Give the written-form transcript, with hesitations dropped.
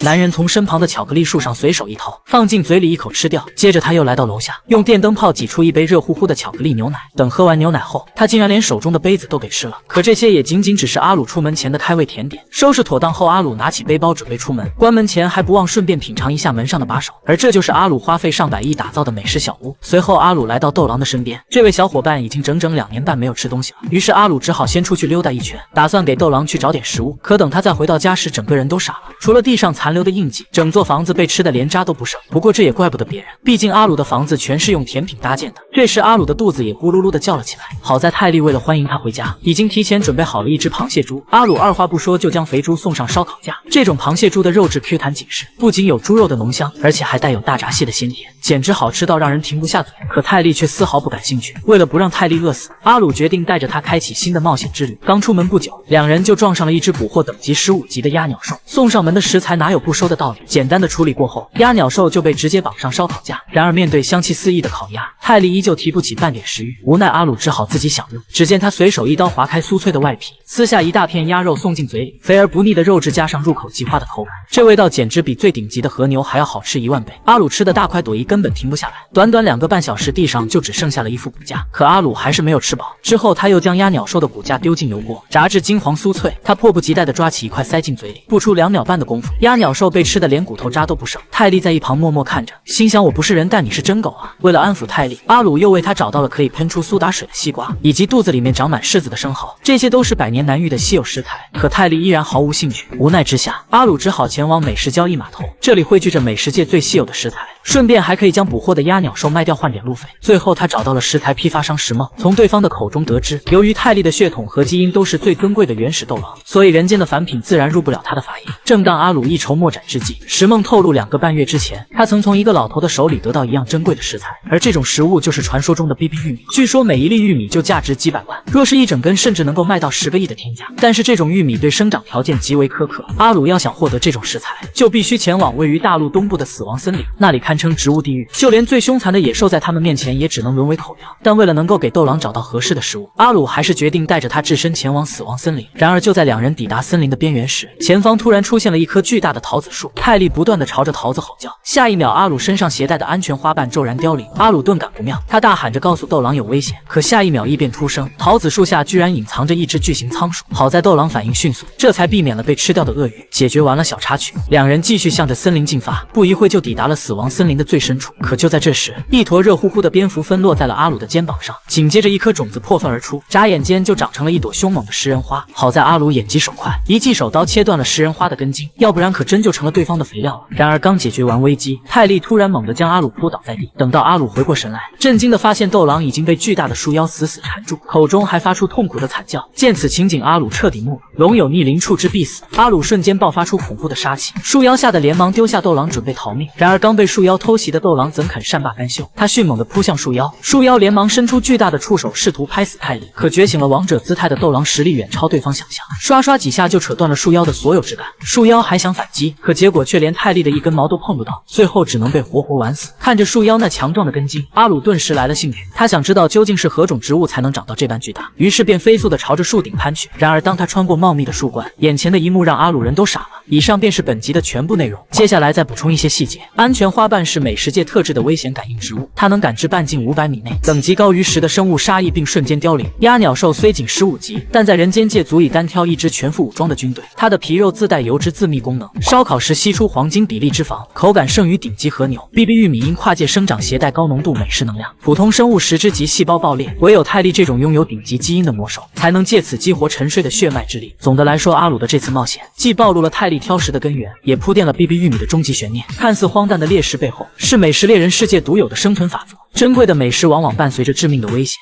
男人从身旁的巧克力树上随手一掏，放进嘴里一口吃掉。接着他又来到楼下，用电灯泡挤出一杯热乎乎的巧克力牛奶。等喝完牛奶后，他竟然连手中的杯子都给吃了。可这些也仅仅只是阿鲁出门前的开胃甜点。收拾妥当后，阿鲁拿起背包准备出门，关门前还不忘顺便品尝一下门上的把手。而这就是阿鲁花费上百亿打造的美食小屋。随后阿鲁来到豆郎的身边，这位小伙伴已经整整2年半没有吃东西了。于是阿鲁只好先出去溜达一圈，打算给豆郎去找点食物。可等他再回到家时，整个人都傻了，除了地上残留的印记，整座房子被吃得连渣都不剩。不过这也怪不得别人，毕竟阿鲁的房子全是用甜品搭建的。这时阿鲁的肚子也咕噜噜的叫了起来。好在泰利为了欢迎他回家，已经提前准备好了一只螃蟹猪。阿鲁二话不说就将肥猪送上烧烤架。这种螃蟹猪的肉质 Q 弹紧实，不仅有猪肉的浓香，而且还带有大闸蟹的鲜甜，简直好吃到让人停不下嘴。可泰利却丝毫不感兴趣。为了不让泰利饿死，阿鲁决定带着他开启新的冒险之旅。刚出门不久，两人就撞上了一只捕获等级15级的鸭鸟兽。送上门的食材哪有不收的道理？简单的处理过后，鸭鸟兽就被直接绑上烧烤架。然而面对香气四溢的烤鸭，泰利依旧提不起半点食欲。无奈阿鲁只好自己享用。只见他随手一刀划开酥脆的外皮，撕下一大片鸭肉送进嘴里，肥而不腻的肉质加上入口即化的口感，这味道简直比最顶级的和牛还要好吃1万倍。阿鲁吃的大快朵颐，根本停不下来。短短2个半小时，地上就只剩下了一副骨架。可阿鲁还是没有吃饱。之后他又将鸭鸟兽的骨架丢进油锅，炸至金黄酥脆。他迫不及待地抓起一块塞进嘴里，不出2秒半的功夫，鸭鸟兽被吃得连骨头渣都不剩。泰利在一旁默默看着，心想我不是人，但你是真狗啊！为了安抚泰利，阿鲁又为他找到了可以喷出苏打水的西瓜，以及肚子里面长满虱子的生蚝，这些都是百年难遇的稀有食材。可泰利依然毫无兴趣。无奈之下，阿鲁只好前往美食交易码头，这里汇聚着美食界最稀有的食材，顺便还可以将捕获的鸭鸟兽卖掉换点路费。最后他找到了食材批发商石梦，从对方的口中得知，由于泰利的血统和基因都是最尊贵的原始斗狼，所以人间的凡品自然入不了他的法眼。正当阿鲁一筹莫展之际，石梦透露2个半月之前，他曾从一个老头的手里得到一样珍贵的食材，而这种食物就是传说中的 BB 玉米。据说每一粒玉米就价值几百万，若是一整根甚至能够卖到10个亿的天价。但是这种玉米对生长条件极为苛刻，阿鲁要想获得这种食材，就必须前往位于大陆东部的死亡森林，那里堪称植物地狱，就连最凶残的野兽在他们面前也只能沦为口粮。但为了能够给斗狼找到合适的食物，阿鲁还是决定带着他置身前往死亡森林。然而就在两人抵达森林的边缘时，前方突然出现了一棵巨大的桃子树，泰利不断地朝着桃子吼叫。下一秒，阿鲁身上携带的安全花瓣骤然凋零，阿鲁顿感不妙，他大喊着告诉斗狼有危险。可下一秒异变突生，桃子树下居然隐藏着一只巨型仓鼠。好在斗狼反应迅速，这才避免了被吃掉的鳄鱼。解决完了小插曲，两人继续向着森林进发，不一会就抵达了死亡森林的最深处。可就在这时，一坨热乎乎的蝙蝠分落在了阿鲁的肩膀上，紧接着一颗种子破粪而出，眨眼间就长成了一朵凶猛的食人花。好在阿鲁眼疾手快，一记手刀切断了食人花的根茎，要不然可真就成了对方的肥料了。然而刚解决完危机，泰利突然猛地将阿鲁扑倒在地。等到阿鲁回过神来，震惊地发现斗狼已经被巨大的树妖死死缠住，口中还发出痛苦的惨叫。见此情景，阿鲁彻底木了。龙有逆鳞，触之必死。阿鲁瞬间爆发出恐怖的杀气，树妖吓得连忙丢下斗狼准备逃命。然而刚被树妖偷袭的斗狼怎肯善罢甘休，他迅猛地扑向树妖，树妖连忙伸出巨大的触手试图拍死泰利。可觉醒了王者姿态的斗狼实力远超对方想象，刷刷几下就扯断了树妖的所有枝干。树妖还想反击，可结果却连泰利的一根毛都碰不到，最后只能被活活玩死。看着树妖那强壮的根茎，阿鲁顿时来了兴趣，他想知道究竟是何种植物才能长到这般巨大，于是便飞速地朝着树顶攀去。然而当他穿过茂密的树冠，眼前的一幕让阿鲁人都傻了。以上便是本集的全部内容，接下来再补充一些细节。安全花瓣是美食界特制的危险感应植物，它能感知半径500米内等级高于10的生物杀意并瞬间凋零。鸭鸟兽虽仅15级，但在人间界足以单挑一支全副武装的军队。它的皮肉自带油脂自密功能，烧烤时吸出黄金比例脂肪，口感胜于顶级和牛。BB 玉米因跨界生长携带高浓度美式能量，普通生物食之即细胞爆裂，唯有泰利这种拥有顶级基因的魔兽才能借此激活沉睡的血脉之力。总的来说，阿鲁的这次冒险既暴露了泰利挑食的根源，也铺垫了 BB 玉米的终极悬念。看似荒诞的猎食背后，是美食猎人世界独有的生存法则。珍贵的美食往往伴随着致命的危险。